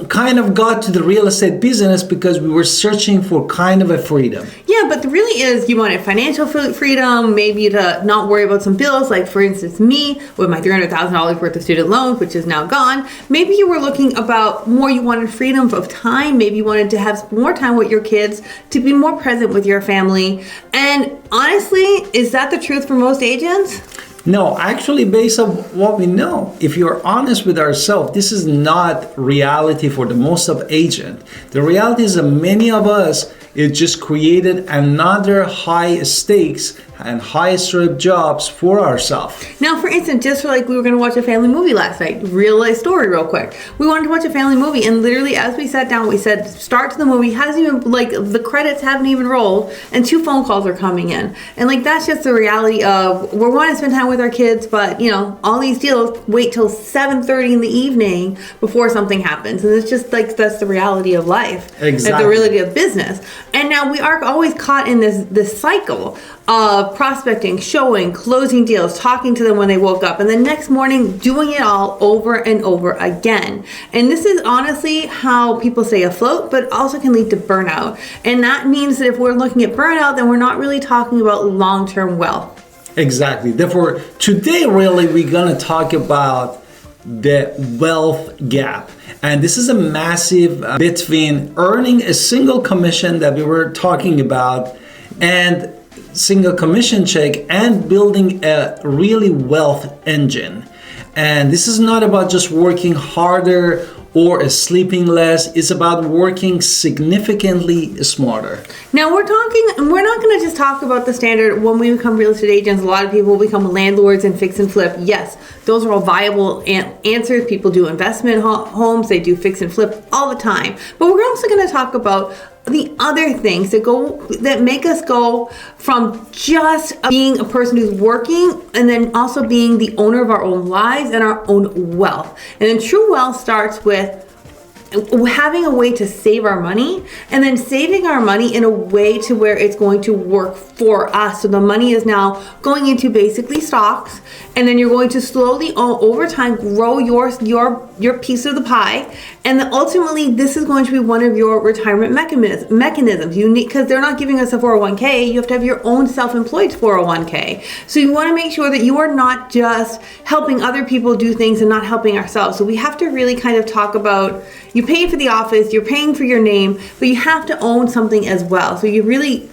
kind of got to the real estate business because we were searching for kind of a freedom. Yeah, but the really is you wanted financial freedom, maybe to not worry about some bills, like for instance me with my $300,000 worth of student loans, which is now gone. Maybe you were looking about more, you wanted freedom of time, maybe you wanted to have more time with your kids, to be more present with your family. And honestly, is that the truth for most agents? No, actually, based on what we know, if you're honest with ourselves, this is not reality for the most of agents. The reality is that many of us, it just created another high stakes and high stress jobs for ourselves. Now, for instance, just for like we were going to watch a family movie last night, real life story real quick. We wanted to watch a family movie, and literally as we sat down, we said, start to the movie, hasn't even, like the credits haven't even rolled, and 2 phone calls are coming in. And like that's just the reality of, we're wanting to spend time with our kids, but you know, all these deals wait till 7:30 in the evening before something happens. And it's just like, that's the reality of life. Exactly. And the reality of business. And now we are always caught in this cycle of prospecting, showing, closing deals, talking to them when they woke up, and the next morning doing it all over and over again. And this is honestly how people stay afloat, but also can lead to burnout. And that means that if we're looking at burnout, then we're not really talking about long-term wealth. Exactly. Therefore, today really we're going to talk about the wealth gap. And this is a massive between earning a single commission that we were talking about and single commission check and building a really wealth engine. And this is not about just working harder or sleeping less. It's about working significantly smarter. Now we're not going to just talk about the standard when we become real estate agents. A lot of people become landlords and fix and flip. Yes, those are all viable answers. People do investment homes, they do fix and flip all the time. But we're also going to talk about the other things that make us go from just being a person who's working and then also being the owner of our own lives and our own wealth. And then true wealth starts with having a way to save our money, and then saving our money in a way to where it's going to work for us. So the money is now going into basically stocks, and then you're going to slowly over time grow your piece of the pie. And then ultimately this is going to be one of your retirement mechanisms. You need, because they're not giving us a 401k, you have to have your own self-employed 401k. So you want to make sure that you are not just helping other people do things and not helping ourselves. So we have to really kind of talk about, you pay for the office, you're paying for your name, but you have to own something as well. So you really,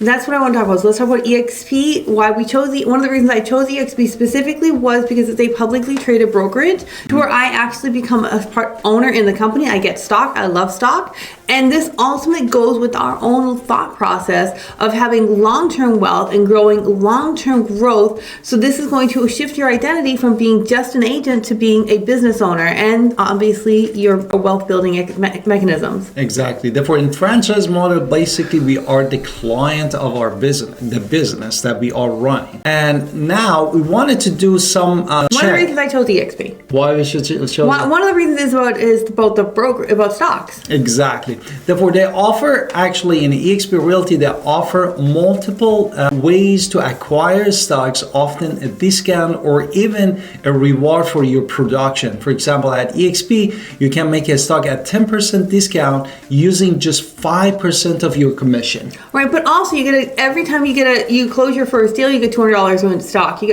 that's what I want to talk about. So let's talk about EXP. Why we chose one of the reasons I chose EXP specifically was because it's a publicly traded brokerage to where I actually become a part owner in the company. I get stock. I love stock. And this ultimately goes with our own thought process of having long-term wealth and growing long-term growth. So this is going to shift your identity from being just an agent to being a business owner, and obviously your wealth building mechanisms. Exactly. Therefore, in franchise model, basically we are the client of our business, the business that we are running. And now we wanted to do some One of the reasons I chose EXP. Why we should show one of the reasons is about stocks. Exactly. Therefore, they offer, actually in eXp Realty, they offer multiple ways to acquire stocks, often a discount or even a reward for your production. For example, at eXp, you can make a stock at 10% discount using just 5% of your commission. Right, but also every time you close your first deal, you get $200 in stock. You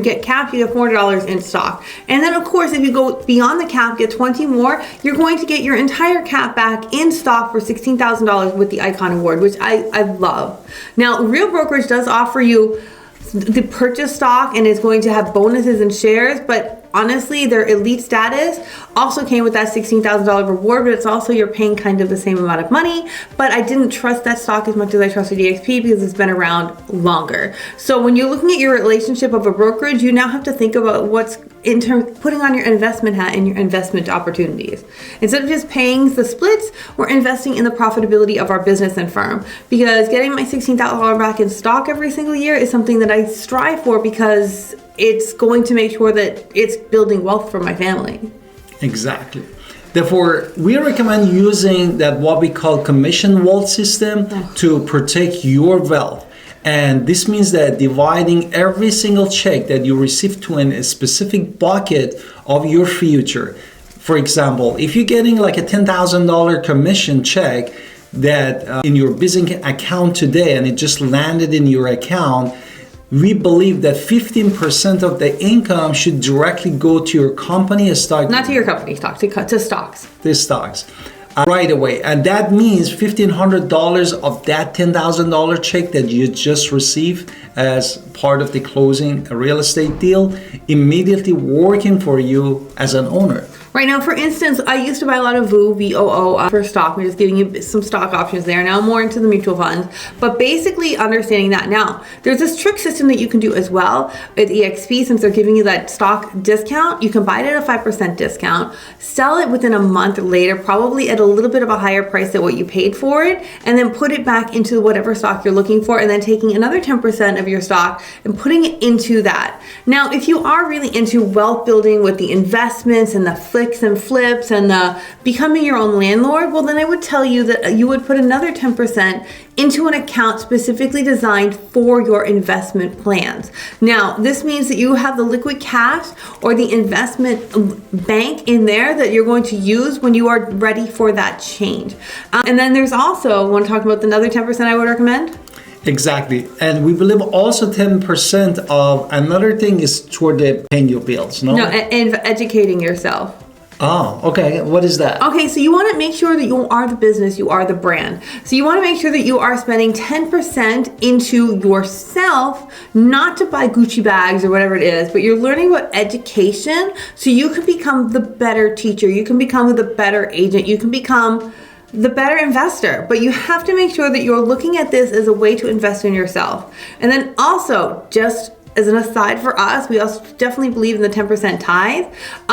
get capped, you get $400 in stock. And then of course, if you go beyond the cap, get 20 more, you're going to get your entire cap back in stock for $16,000 with the Icon Award, which I love. Now, Real Brokerage does offer you the purchase stock and is going to have bonuses and shares, but honestly, their elite status also came with that $16,000 reward, but it's also you're paying kind of the same amount of money. But I didn't trust that stock as much as I trusted EXP because it's been around longer. So when you're looking at your relationship of a brokerage, you now have to think about what's in terms putting on your investment hat and your investment opportunities. Instead of just paying the splits, we're investing in the profitability of our business and firm. Because getting my $16,000 back in stock every single year is something that I strive for because it's going to make sure that it's building wealth for my family. Exactly. Therefore, we recommend using that what we call commission vault system to protect your wealth. And this means that dividing every single check that you receive to a specific bucket of your future. For example, if you're getting like a $10,000 commission check that in your business account today and it just landed in your account, we believe that 15% of the income should directly go to your company stock. Not to your company stock, to stocks. The stocks. Right away. And that means $1,500 of that $10,000 check that you just received as part of the closing real estate deal immediately working for you as an owner. Right now, for instance, I used to buy a lot of VOO for stock. I'm just giving you some stock options there. Now I'm more into the mutual funds, but basically understanding that now, there's this trick system that you can do as well at EXP. Since they're giving you that stock discount, you can buy it at a 5% discount, sell it within a month later, probably at a little bit of a higher price than what you paid for it, and then put it back into whatever stock you're looking for, and then taking another 10% of your stock and putting it into that. Now, if you are really into wealth building with the investments and the flicks and flips and the becoming your own landlord, well, then I would tell you that you would put another 10% into an account specifically designed for your investment plans. Now, this means that you have the liquid cash or the investment bank in there that you're going to use when you are ready for that change. And then there's also, I want to talk about another 10% I would recommend? Exactly. And we believe also 10% of another thing is toward the paying your bills, no? No, and educating yourself. Oh, okay. What is that? Okay, so you want to make sure that you are the business, you are the brand. So you want to make sure that you are spending 10% into yourself, not to buy Gucci bags or whatever it is, but you're learning about education so you can become the better teacher, you can become the better agent, you can become the better investor. But you have to make sure that you're looking at this as a way to invest in yourself. And then also, just as an aside for us, we also definitely believe in the 10% tithe,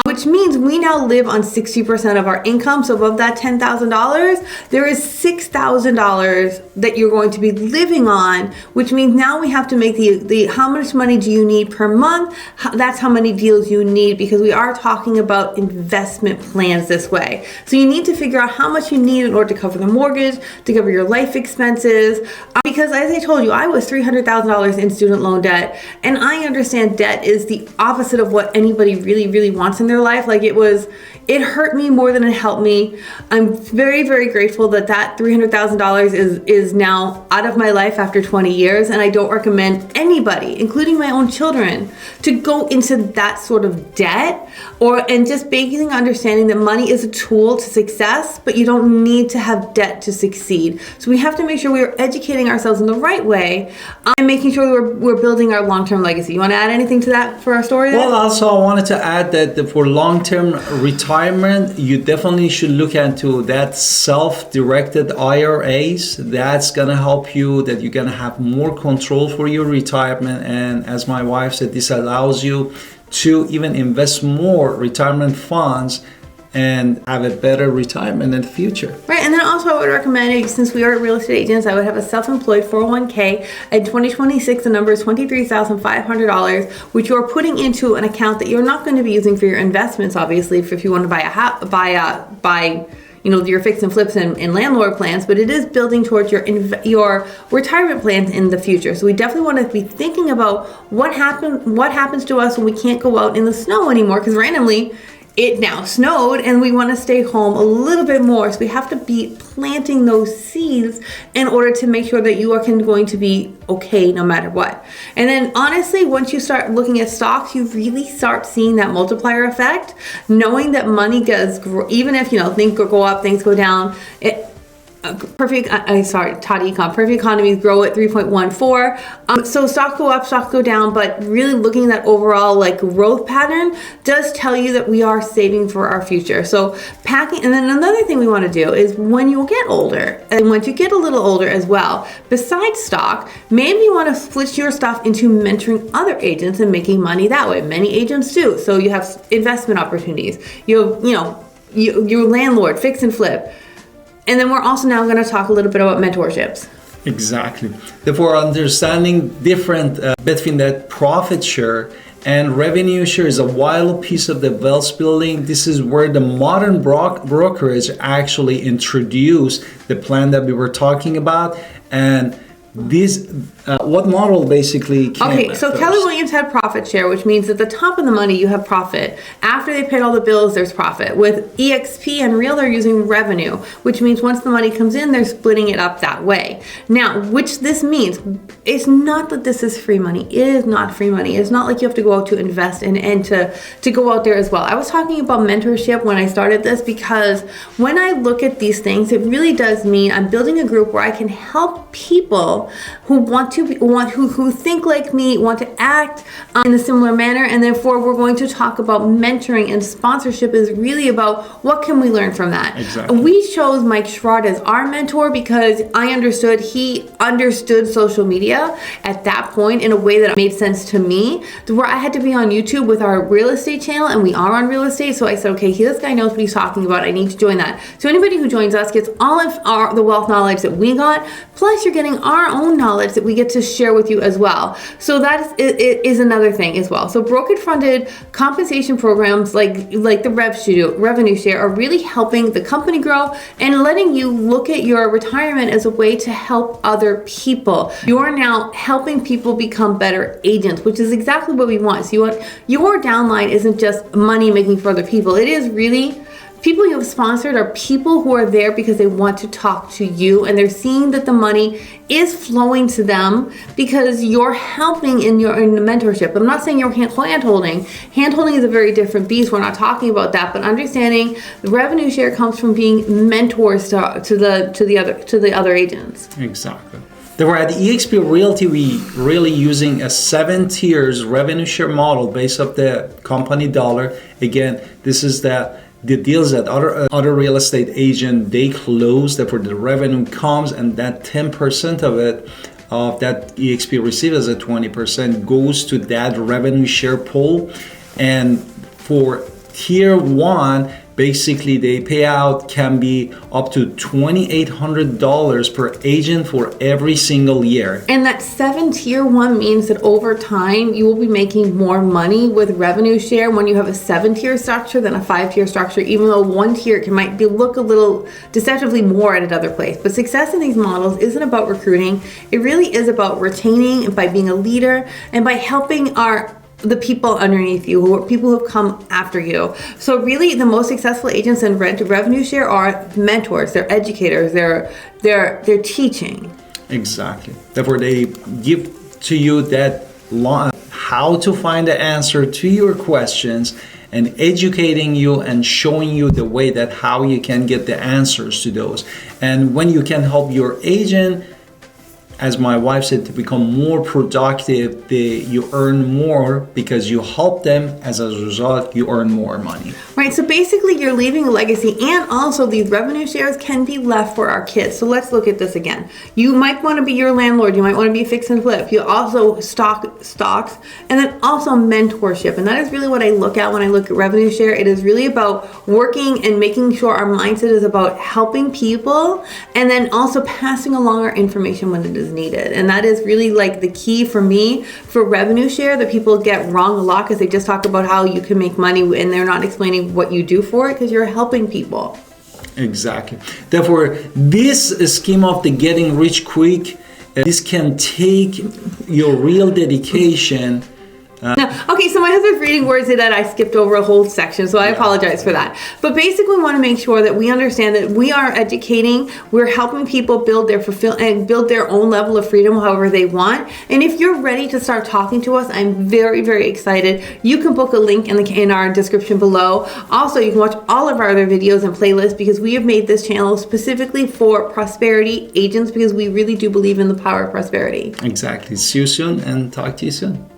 which means we now live on 60% of our income. So above that $10,000, there is $6,000 that you're going to be living on, which means now we have to make the how much money do you need per month? That's how many deals you need, because we are talking about investment plans this way. So you need to figure out how much you need in order to cover the mortgage, to cover your life expenses. Because as I told you, I was $300,000 in student loan debt, and I understand debt is the opposite of what anybody really, really wants in their life. Like it hurt me more than it helped me. I'm very, very grateful that that $300,000 is now out of my life after 20 years. And I don't recommend anybody, including my own children, to go into that sort of debt and just basically understanding that money is a tool to success, but you don't need to have debt to succeed. So we have to make sure we are educating ourselves in the right way and making sure we're building our long-term legacy. You want to add anything to that for our story there? Well, also I wanted to add that for long-term retirement, you definitely should look into that self-directed IRAs. That's going to help you, that you're going to have more control for your retirement. And as my wife said, this allows you to even invest more retirement funds and have a better retirement in the future. Right, and then also I would recommend, since we are real estate agents, I would have a self-employed 401k. In 2026, the number is $23,500, which you're putting into an account that you're not going to be using for your investments, obviously, if you want to buy your fix and flips and landlord plans, but it is building towards your retirement plans in the future. So we definitely want to be thinking about what happens to us when we can't go out in the snow anymore, because randomly it now snowed and we want to stay home a little bit more. So we have to be planting those seeds in order to make sure that you are going to be okay no matter what. And then honestly, once you start looking at stocks, you really start seeing that multiplier effect, knowing that money does grow, even if things go up, things go down. Perfect economies grow at 3.14. So stocks go up, stocks go down, but really looking at that overall growth pattern does tell you that we are saving for our future. So packing, and then another thing we want to do is when you get older, and once you get a little older as well, besides stock, maybe you want to switch your stuff into mentoring other agents and making money that way. Many agents do. So you have investment opportunities. You have, your landlord, fix and flip. And then we're also now going to talk a little bit about mentorships. Exactly. Therefore, understanding different between that profit share and revenue share is a vital piece of the wealth building. This is where the modern brokerage actually introduced the plan that we were talking about. And this what model basically came Okay, so first? Keller Williams had profit share, which means at the top of the money you have profit. After they paid all the bills, there's profit. With EXP and Real, they're using revenue, which means once the money comes in, they're splitting it up that way. Now, which this means, it's not that this is free money. It is not free money. It's not like you have to go out to invest and to go out there as well. I was talking about mentorship when I started this because when I look at these things, it really does mean I'm building a group where I can help people who who think like me, want to act in a similar manner, and therefore we're going to talk about mentoring, and sponsorship is really about what can we learn from that. Exactly. We chose Mike Schrod as our mentor because he understood social media at that point in a way that made sense to me, where I had to be on YouTube with our real estate channel, and we are on real estate, so I said, okay, this guy knows what he's talking about, I need to join that. So anybody who joins us gets all of the wealth knowledge that we got, plus you're getting our own knowledge that we get to share with you as well. So that is another thing as well. So brokerage funded compensation programs like the revenue share are really helping the company grow and letting you look at your retirement as a way to help other people. You are now helping people become better agents, which is exactly what we want. So your downline isn't just money making for other people. It is really people you have sponsored are people who are there because they want to talk to you, and they're seeing that the money is flowing to them because you're helping in the mentorship. I'm not saying you're hand-holding. Hand-holding is a very different beast. We're not talking about that, but understanding the revenue share comes from being mentors to the other agents. Exactly. Therefore, at EXP Realty, we really using a 7 tiers revenue share model based off the company dollar. Again, this is the deals that other real estate agent they close, therefore the revenue comes, and that 10% of it of that EXP receives as a 20% goes to that revenue share pool. And for tier 1, basically the payout can be up to $2,800 per agent for every single year. And that 7 tier 1 means that over time you will be making more money with revenue share when you have a 7 tier structure than a 5 tier structure, even though 1 tier might look a little deceptively more at another place. But success in these models isn't about recruiting. It really is about retaining by being a leader and by helping the people underneath you, who are people who have come after you. So really the most successful agents in revenue share are mentors, they're educators, they're teaching. Exactly. Therefore they give to you that how to find the answer to your questions and educating you and showing you the way that how you can get the answers to those. And when you can help your agent, as my wife said, to become more productive, you earn more because you help them. As a result, you earn more money. Right, so basically you're leaving a legacy, and also these revenue shares can be left for our kids. So let's look at this again. You might want to be your landlord, you might want to be fix and flip. You also stocks, and then also mentorship. And that is really what I look at when I look at revenue share. It is really about working and making sure our mindset is about helping people, and then also passing along our information when it is needed. And that is really like the key for me for revenue share that people get wrong a lot, because they just talk about how you can make money and they're not explaining what you do for it, because you're helping people. Exactly. Therefore, this scheme of the getting rich quick, this can take your real dedication. Okay, so my husband's reading words that I skipped over a whole section, so I apologize for that. But basically, we want to make sure that we understand that we are educating, we're helping people build their own level of freedom however they want. And if you're ready to start talking to us, I'm very, very excited. You can book a link in our description below. Also, you can watch all of our other videos and playlists, because we have made this channel specifically for prosperity agents, because we really do believe in the power of prosperity. Exactly. See you soon and talk to you soon.